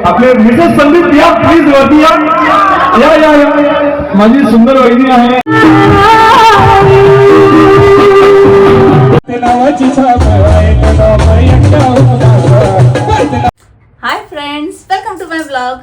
आपले मिसेस संदीप या प्लीज वरती या या या या माझी सुंदर वहिनी आहे. Hi friends, welcome to my blog.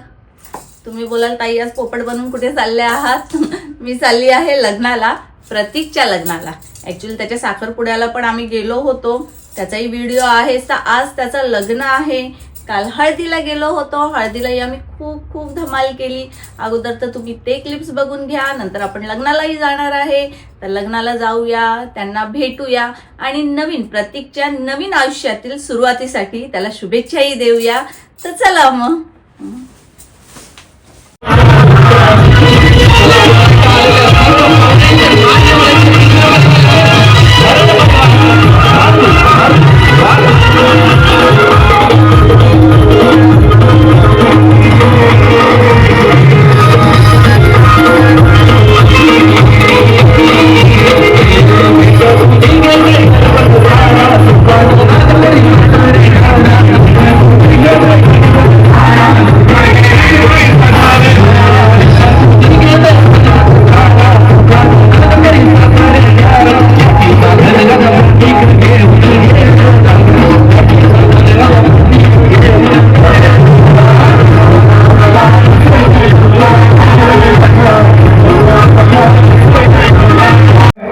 तुम्ही बोलाल ताई आज पोपट बनवून कुठे चालले आहात? मी चालली आहे लग्नाला, प्रतीकच्या लग्नाला. ॲक्च्युली त्याच्या साखरपुड्याला पण आम्ही गेलो होतो, त्याचाही व्हिडिओ आहे. तर आज त्याचं लग्न आहे. काल हळदीला गेलो होतो, हळदीलाही आम्ही खूप खूप धमाल केली. अगोदर तर तुम्ही ते क्लिप्स बघून घ्या, नंतर आपण लग्नालाही जाणार आहे. तर लग्नाला जाऊया, त्यांना भेटूया आणि नवीन प्रतीकच्या नवीन आयुष्यातील सुरुवातीसाठी त्याला शुभेच्छाही देऊया. तर चला मग.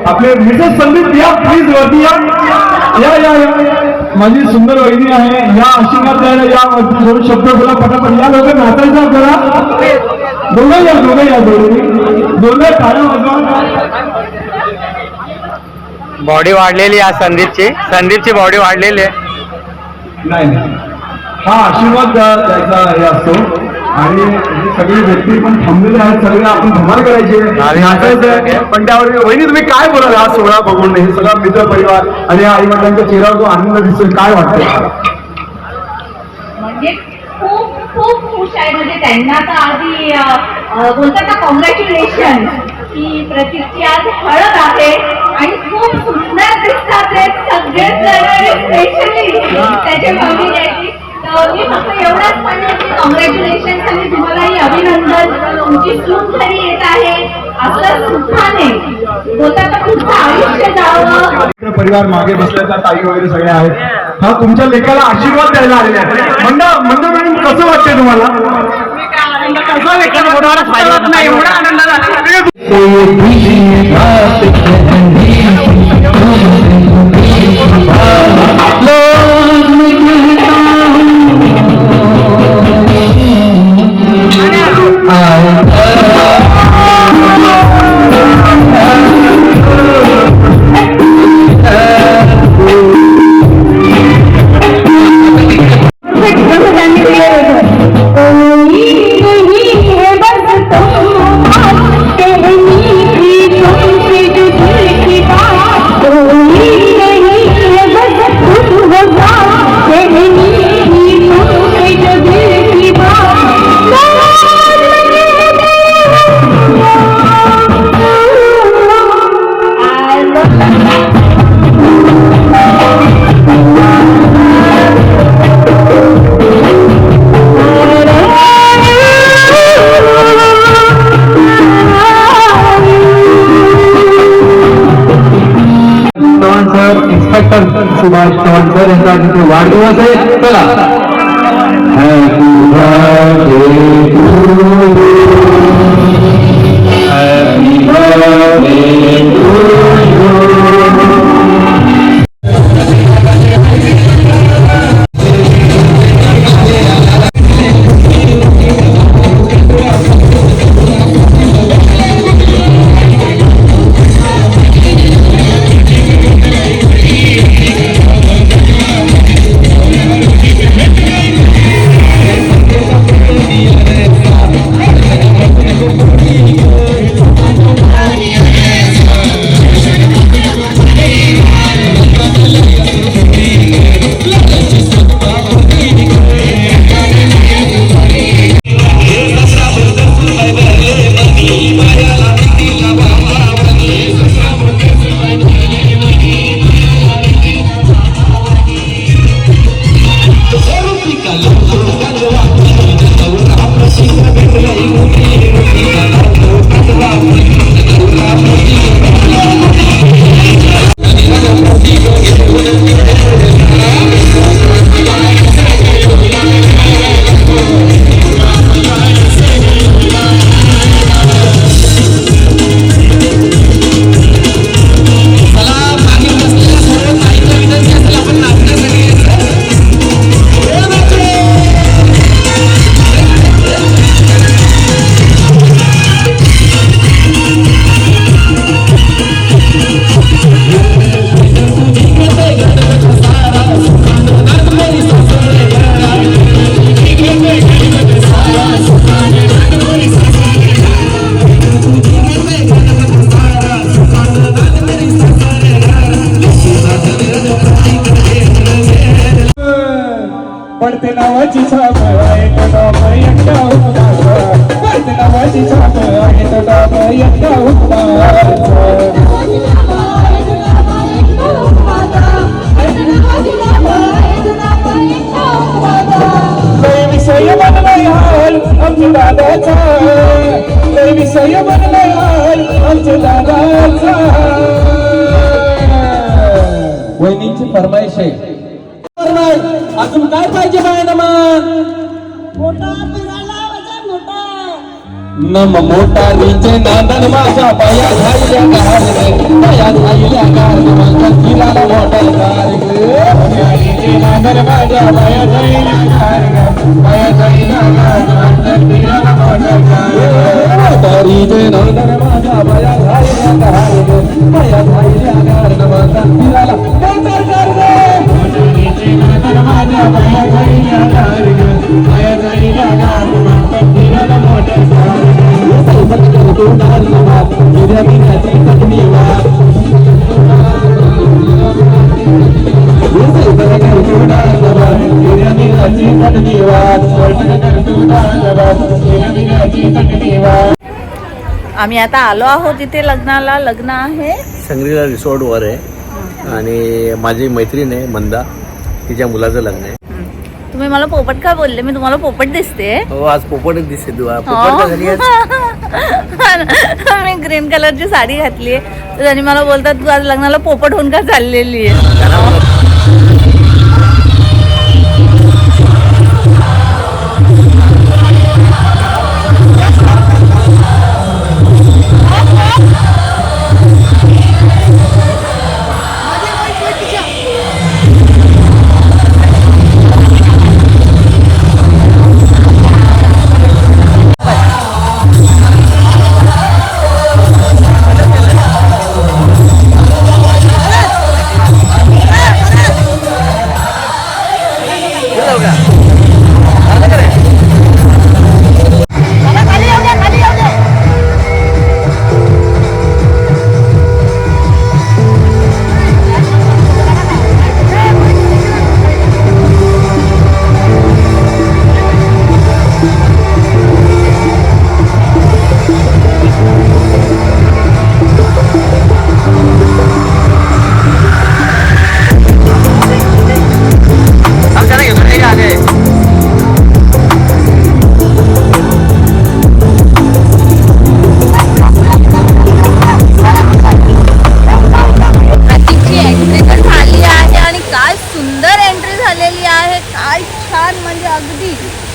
आपले मिसेस संदीप या प्लीज वरती या या या या माझी सुंदर वहिनी आहे. या आशीर्वाद द्यायला या वरती दोन शब्द बोला पटापट. या लोक नाचायचा करा, दोघं या दोघं टाळ्या वाजवा. बॉडी वाढलेली आहे संदीपची बॉडी वाढलेली आहे. नाही हा आशीर्वाद द्यायचा हे असतो. आणि सगळे व्यक्ती पण थांबलेले आहेत, सगळे आपण धमाल करायची, नाचायचं आहे. पण त्यावर वहिनी तुम्ही काय बोलाल हा सोहळा बघून? हे सगळा मित्र परिवार आणि आई वडिलांच्या चेहऱ्यावर जो आनंद दिसतोय, काय वाटतं? म्हणजे खूप खूप खुश आहे. म्हणजे त्यांना तर आधी बोलतात ना कॉंग्रॅच्युलेशन की प्रतीकची आज हळद आहे आणि खूप सुंदर दिसतात सगळेच जण, स्पेशली त्याच्या मम्मीने. तर मी फक्त एवढंच म्हणेन की कॉंग्रॅच्युलेशन आणि तुम्हालाही अभिनंदन. तुमची सून घरी येत आहे, असं सुखाने बोलतात तर पुढचं आयुष्य जावं. परिवार मागे बसल्याचा ताई वगैरे सगळे आहेत. हा तुमच्या लेकाला आशीर्वाद द्यायला आलेले आहेत. मंडळ मॅडम कसं वाटतंय तुम्हाला? एवढा आनंद झाला. इन्स्पेक्टर सुभाष चव्हाण सर यांचा तिथे वाढदिवस आहे. चला हॅपी बर्थडे टू यू. आमच्या दादाचा लय विषय बनलाय आमच्या दादाचा. वहिनींची फरमाईश आहे. अजून काय पाहिजे बायना मग? नम मोठा नीचे नांदन माझ्या पाया झाईल्या कार रे, पाया झाईल्या कार माझ्या जिराला मोठा कार रे. नीचे नांदन माझ्या पाया झाईल्या कार रे, पाया झाईल्या कार माझ्या जिराला मोठा कार रे. मोठा नीचे नांदन माझ्या पाया झाईल्या कार रे, पाया झाईल्या कार माझ्या जिराला मोठा कार रे. मोठा नीचे नांदन माझ्या पाया झाईल्या कार रे, पाया झाईल्या कार माझ्या जिराला मोठा कार रे. आम्ही आता आलो आहोत इथे लग्नाला. लग्न आहे संग्रीला रिसॉर्टवर आहे आणि माझी मैत्रीण आहे मंदा, तिच्या मुलाचं लग्न आहे. तुम्ही मला पोपट का बोलले? मी तुम्हाला पोपट दिसते. हो, आज पोपटच दिसते तुला. पोपट का झाली आज? मी ग्रीन कलरची साडी घातली आहे तर त्यांनी मला बोलतात तू आज लग्नाला पोपट होऊन का चाललेली आहे.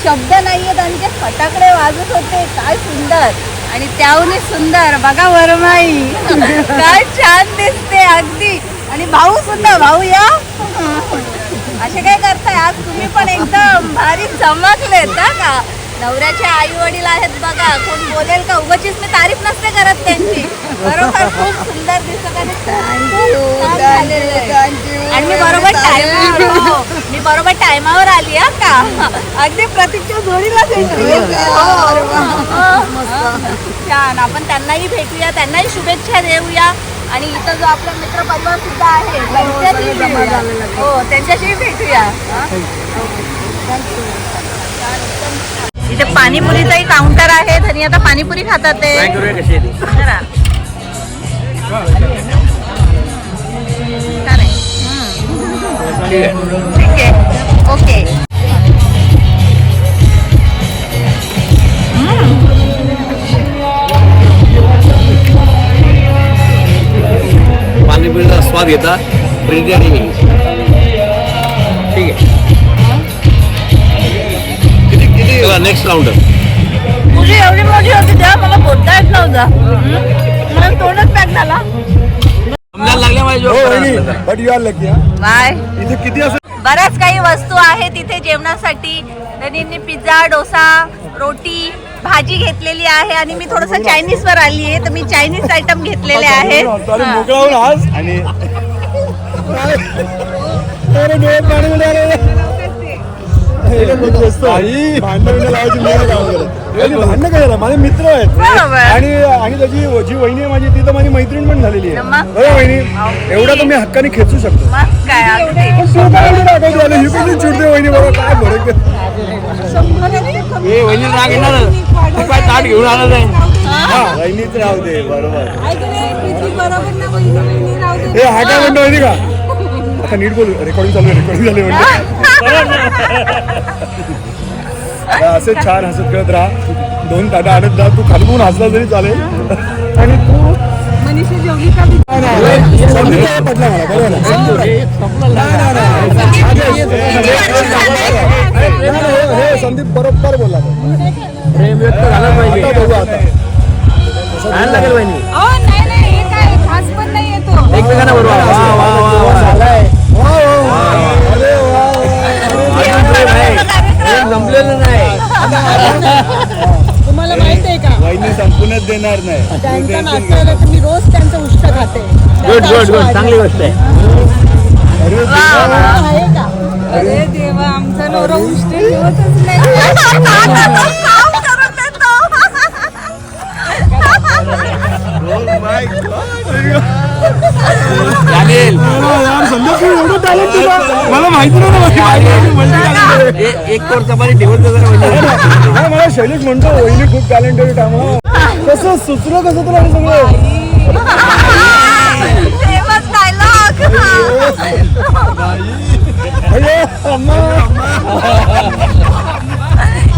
शब्द नाहीये, त्यांचे फटाकडे वाजत होते. काय सुंदर आणि त्याहूनही सुंदर बघा वरमाई काय छान दिसते अगदी. आणि भाऊ सुद्धा. भाऊ या असे काय करताय आज तुम्ही पण एकदम भारी चमकलेत ना का. नवऱ्याचे आई वडील आहेत बघा. कोण बोलेल का? उगाचीच मी तारीफ नसते करत त्यांची. बरोबर खूप सुंदर दिसत आणि मी बरोबर टायमावर आली हा का. अगदी प्रतीकच्या जोडीला छान. आपण त्यांनाही भेटूया, त्यांनाही शुभेच्छा देऊया. आणि इथं जो आपला मित्र परिवार सुद्धा आहे त्यांच्याशी भेटूया. इथे पाणीपुरीचाही काउंटर आहे. धनी आता पाणीपुरी खातात ते. ठीक आहे ओके. पाणीपुरीचा स्वाद घेता बिर्याणी. ठीक आहे, चला नेक्स्ट राऊंड. तुझी एवढी मोठी होती तेव्हा मला बोलता येत नव्हतं. मला तोंडच पॅक झाला. But you are lucky. Bye. इथे किती असं बऱ्याच काही वस्तू आहेत इथे जेवणासाठी. त्यांनी पिझ्झा, डोसा, रोटी, भाजी घेतलेली आहे. आणि मी थोडस चायनीज वर आली आहे तर मी चायनीज आयटम घेतलेले आहेत. मोकळा आज आणि भांडणं काय माझे मित्र आहेत. बरोबर. आणि त्याची जी वहिनी आहे माझी ती तर माझी मैत्रीण पण झालेली आहे. मग? बरं वहिनी, एवढा तर मी हक्काने खेचू शकतो. मग काय अगदी. चिडते वहिनी बरोबर. काय बरं वहिनी राग येणार काय ताट घेऊन आलं नाही. वहिनीच राहू दे. बरोबर. हे हा काय म्हणतो माहिती का. आता नीट बोलू. रेकॉर्डिंग चालू आहे. रेकॉर्डिंग चालू आहे. असे छान हसत खेळत राहा, 2 ताटं आणत जा, तू खाली बघून हसला तरी चालेल. आणि तू मनीषा जेवली का मी? संदीप पटला मला, बरोबर ना? हे संदीप बरोबर बोलला. प्रेम व्यक्त झालं पाहिजे. बघू आता छान लागेल वहिनी. नाही, हे काय खास पण नाही येतो. एकमेकांना बरोबर जमलेलं नाही. तुम्हाला माहित आहे का वहिनी संपूर्णच देणार नाही. त्यांचा नाश्ता मी रोज त्यांचं उष्ट खाते. गुड गुड गुड, चांगली गोष्ट आहे. आहे का अरे देवा, आमचा नवरा उष्ट ठेवतच नाही. मला माहिती नव्हतं. एक कोर चपाती ठेवत जरा मला शैलेश म्हणतो वहिनी खूप टॅलेंटेड आहे. कसं सुचलं कसं तुला हे सगळं?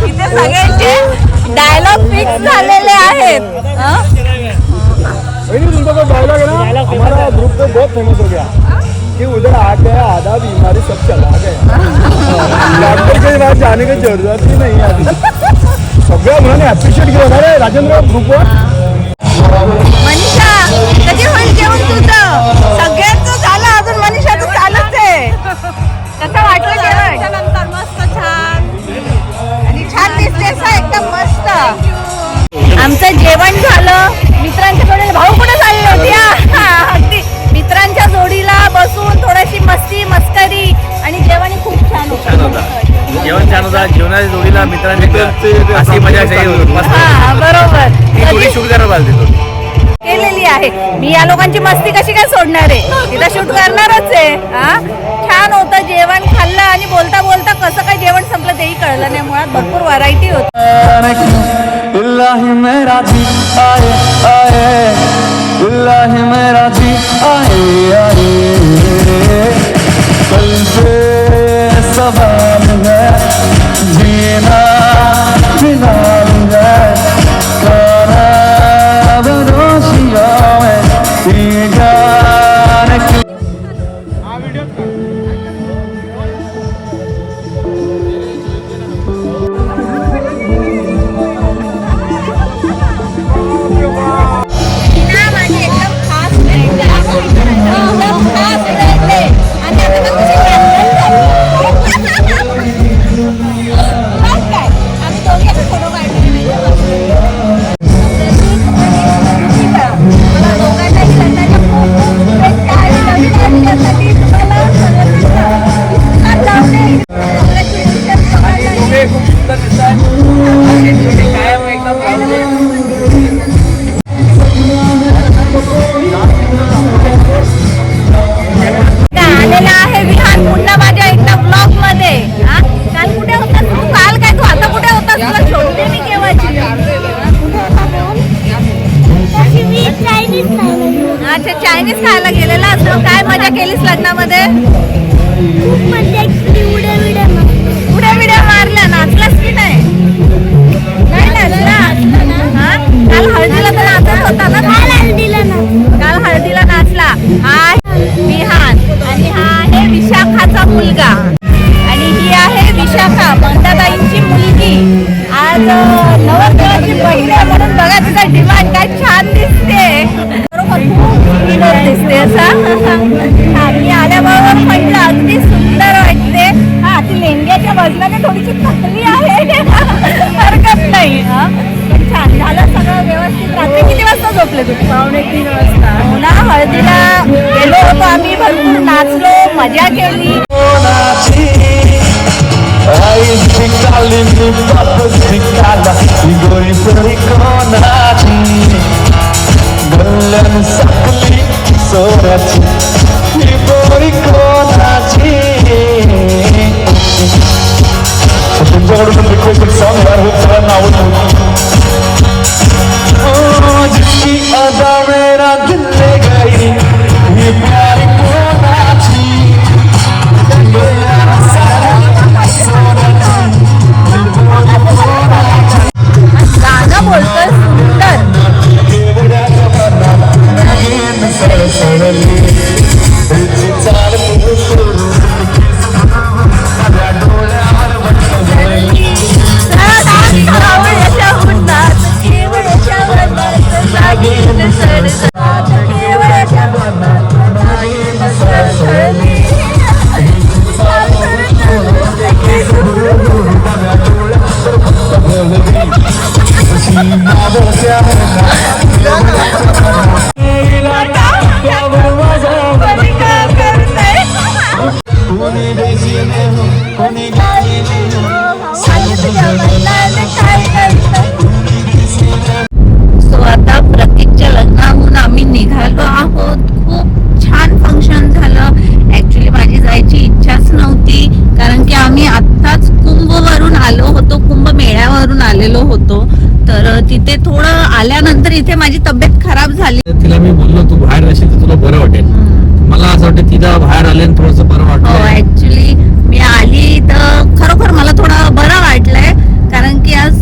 इथे सगळ्यांचे डायलॉग फिक्स झालेले आहेत. वहिनी तुमचा जो डायलॉग है ना, हमारा ग्रुप तो बहुत फेमस हो गया कि उधर आ गया आधा बीमारी सब चला गया. डॉक्टर के पास जाने की जरूरत ही नहीं आती. सगळ्या मुलांनी अप्रिशिएट केलं. अरे राजेंद्र ग्रुपवर मनीषा, कधी होईल जेवण तुझं? सगळ्यांचं झालं, अजून मनीषाचं चालूच आहे. कसं वाटलं जेवण? नंतर मस्त, छान आणि छान दिसतेस हा, एकदम मस्त. आमचं जेवण झालं. मित्रांच्या जोडीला भाऊ कुठे चालली होती? अगदी मित्रांच्या जोडीला बसून थोडीशी मस्ती मस्करी आणि जेवण खूप छान होतं. जेवण छान होता. जेवणाच्या जोडीला मित्रांची अशी मजा हा, बरोबर. थोडी शूट करायला पाहिजे केलेली आहे. मी या लोकांची मस्ती कशी काय सोडणार आहे? तिथं शूट करणारच आहे. हा, छान होतं जेवण. खाल्लं आणि बोलता बोलता कसं काय जेवण संपलं तेही कळलं नाही. मुळात भरपूर व्हरायटी होती. इल्लाही मेरा जी आए आए, इल्लाही मेरा जी आए आए, कल से सवाल है जीना फिलहाल है, काना बरोशिया में दीगार आलेला आहे विहान पुन्हा माझ्या एकदा ब्लॉग मध्ये. काल कुठे होतास तू? काल काय तू आता कुठे होतास? तुला शोधते मी केव्हाची. अच्छा, चायनीज खायला गेलेला असतो. काय मजा केलीस लग्नामध्ये? उड्या विड्या मारल्या? नाचलास की नाही? नाही नाचला. हा, काल हळदीला तर नाचत होता ना? काल हळदीला नाचला. हा विहान आणि हा आहे विशाखाचा मुलगा आणि ही आहे विशाखा, मंदाताईंची मुलगी. आज नवरदेवाची बहीण आहे म्हणून बघा तिचा डिमांड काय छान दिसते. बरोबर, खूप सुंदर दिसते. असा हा, मी आल्याबरोबर म्हटलं अगदी सुंदर वाटते. हा, ती लेंग्याच्या वजनाने थोडीशी थकली आहे, हरकत नाही. हा, पण छान झालं सगळं व्यवस्थित. रात्री किती वाजता झोपले तुम्ही? 2:45 वाजता. हो ना, हळदीला गेलो होतो आम्ही, भरपूर नाचलो, मजा केली. तुमच्याकडून रिक्वेस्टेड सॉन्ग यार होत सगळ्यांना आवडतो. जिसकी अदा मेरा दिल ले गई, ये प्यार कोणाची, सोनाची, सो आता प्रतीकच्या लग्नाहून आम्ही निघालो आहोत. खूप छान फंक्शन झालं. ऍक्च्युली माझी जायची इच्छाच नव्हती, कारण की आम्ही आत्ताच कुंभवरून आलो होतो, कुंभमेळ्यावरून आलेलो होतो. तर तिथे थोडं आल्यानंतर इथे माझी तब्येत खराब झाली. तिला मी बोललो तू बाहेर राहशील तर तुला बरं वाटेल. मला असं वाटतं तिला बाहेर आले थोडस बरं हो, वाटलं. ऍक्च्युली मी आली तर खरोखर मला थोडं बरं वाटलंय, कारण की आज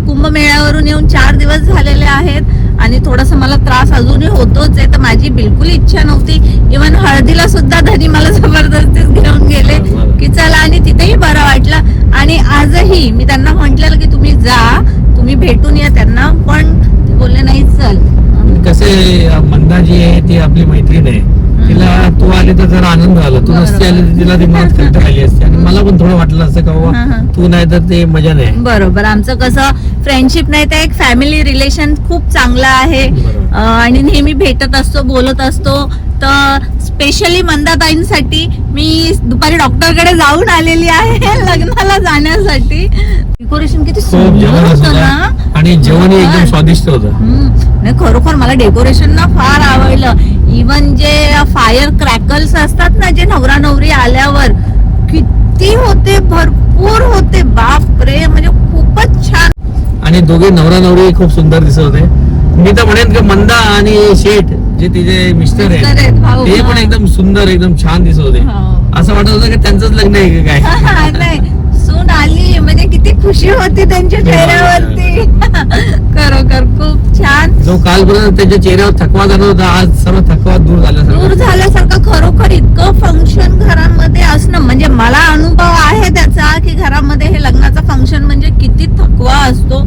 कुंभमेळ्यावरून येऊन 4 दिवस झालेले आहेत आणि थोडासा मला त्रास अजूनही होतोच आहे. तर माझी बिलकुल इच्छा नव्हती. इव्हन हळदीला सुद्धा धनी मला जबरदस्तीच घेऊन गेले की चला, आणि तिथेही बरं वाटलं. आणि आजही मी त्यांना म्हटलेलं की तुम्ही जा, तुम्ही भेटून या त्यांना, पण ते बोलले नाही चल. कसे मंदा जी आहे ती आपली मैत्रीण आहे, तिला तू आली तर जरा आनंद झाला. तू नसती आली तर तिला ती मनात खंत आली असते. आणि मला पण थोडं वाटलं असतं का बाबा तू नाही तर ते मजा नाही. बरोबर, आमचं कसं फ्रेंडशिप नाही तर एक फॅमिली रिलेशन खूप चांगलं आहे. आणि नेहमी भेटत असतो, बोलत असतो. तर स्पेशली मंदाताईंसाठी मी दुपारी डॉक्टरकडे जाऊन आलेली आहे लग्नाला जाण्यासाठी. डेकोरेशन किती खूप सुंदर जबरदस्त होतं ना. होता आणि जेवणही एकदम स्वादिष्ट होतं. नाही, खरोखर मला डेकोरेशन ना फार आवडलं. इवन जे फायर क्रॅकल्स असतात ना, जे नवरा नवरी आल्यावर किती होते, भरपूर होते. बाप रे, म्हणजे खूपच छान. आणि दोघे नवरा नवरी खूप सुंदर दिसत होते. मी तर म्हणेन की मंदा आणि शेठ जे तिचे मिस्टर मिस्टर आहेत आहेत, भाऊ. ते पण एकदम सुंदर, एकदम छान दिसत होते. हो. असं वाटत होतं की त्यांचंच लग्न आहे का काय. नाही, सून आली म्हणजे किती खुशी होती त्यांच्या चेहऱ्यावरती. खरोखर खूप छान. जो कालपर्यंत त्यांच्या चेहऱ्यावर थकवा जाणवत होता, आज सर्व थकवा दूर दूर झाल्यासारखं. झाल्यासारखं. खरोखर इतकं फंक्शन घरामध्ये असणं, म्हणजे मला अनुभव आहे त्याचा की घरामध्ये हे लग्नाचं फंक्शन म्हणजे किती थकवा असतो.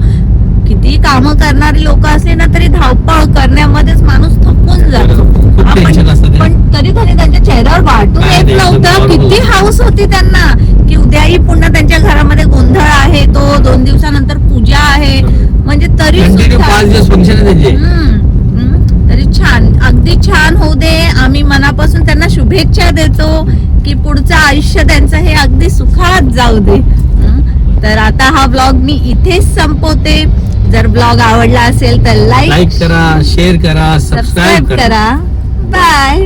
किती कामं करणारी लोक असले ना तरी धावपळ करण्यामध्येच माणूस थकून जातो. खूप टेन्शन असतं ते. पण तरी त्यांच्या चेहऱ्यावर वाटून काय येत ते, नव्हतं. एकदम किती normal. हाऊस होती त्यांना की उद्याही पुन्हा त्यांच्या घरामध्ये गोंधळ आहे, तो 2 दिवसानंतर पूजा आहे. म्हणजे तरी कंटिन्यू सुद्धा- 5 दिवस फंक्शन आहे त्यांचे. तरी छान, अगदी छान होऊ दे. आम्ही मनापासून त्यांना शुभेच्छा देतो की पुढचं आयुष्य त्यांचं हे अगदी सुखात जाऊ दे. तर आता हा ब्लॉग मी इथेच संपवते. जर ब्लॉग आवडला असेल तर लाईक लाईक करा, शेअर करा, सबस्क्राईब सबस्क्राईब करा. करा. बाय.